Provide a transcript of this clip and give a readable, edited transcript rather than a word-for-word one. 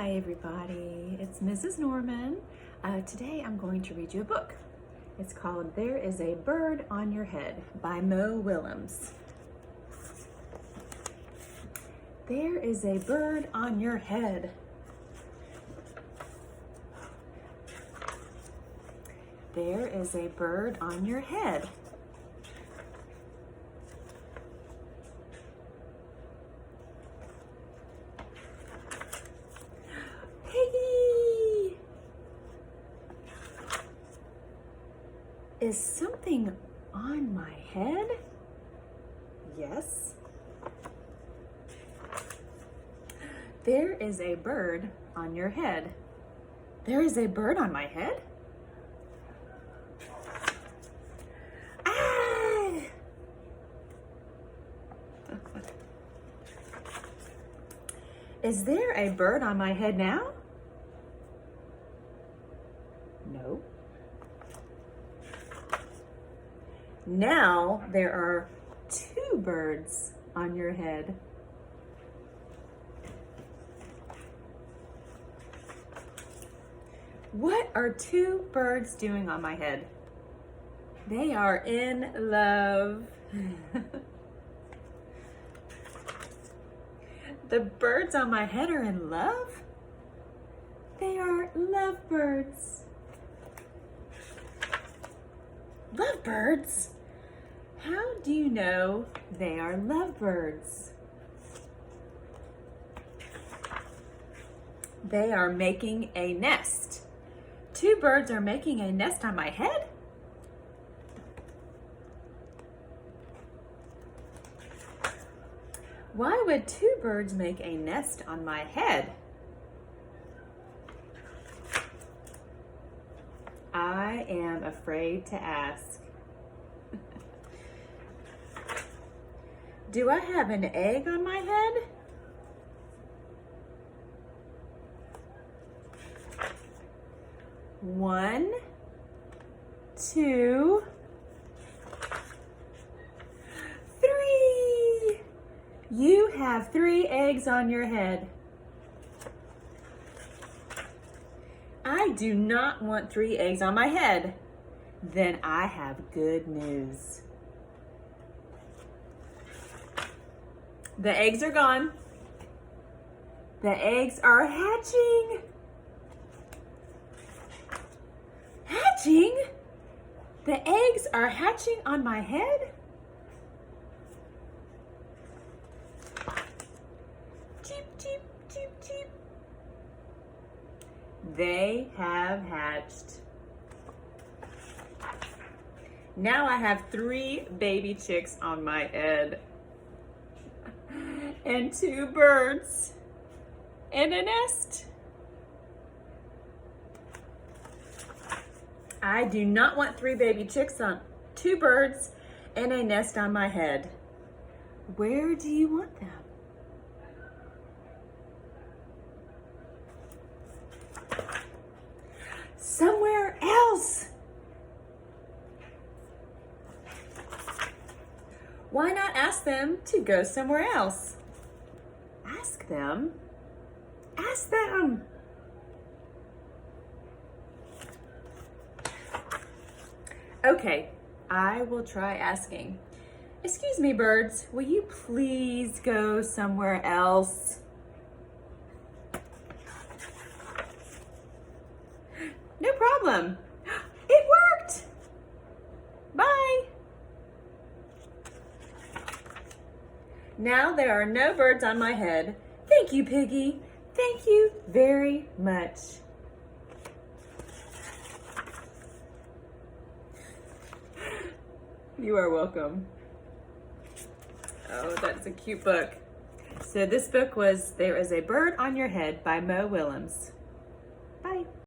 Hi everybody, it's Mrs. Norman. Today I'm going to read you a book. It's called There Is a Bird on Your Head by Mo Willems. There is a bird on your head. There is a bird on your head. Piggy! Is something on my head? Yes. There is a bird on your head. There is a bird on my head? Ah! Is there a bird on my head now? No. Now there are two birds on your head. What are two birds doing on my head? They are in love. The birds on my head are in love? They are lovebirds. Lovebirds? How do you know they are lovebirds? They are making a nest. Two birds are making a nest on my head? Why would two birds make a nest on my head? I am afraid to ask. Do I have an egg on my head? One, two, three. You have 3 eggs on your head. I do not want 3 eggs on my head. Then I have good news. The eggs are gone. The eggs are hatching. Hatching? The eggs are hatching on my head? Cheep, cheep, cheep, cheep. They have hatched. Now I have 3 baby chicks on my head. And 2 birds. And a nest. I do not want 3 baby chicks on 2 birds and a nest on my head. Where do you want them? Somewhere else. Why not ask them to go somewhere else? Ask them. Ask them. Okay, I will try asking. Excuse me, birds, will you please go somewhere else? No problem. It worked. Bye. Now there are no birds on my head. Thank you, Piggy. Thank you very much. You are welcome. Oh, that's a cute book. So this book was There Is a Bird on Your Head by Mo Willems. Bye.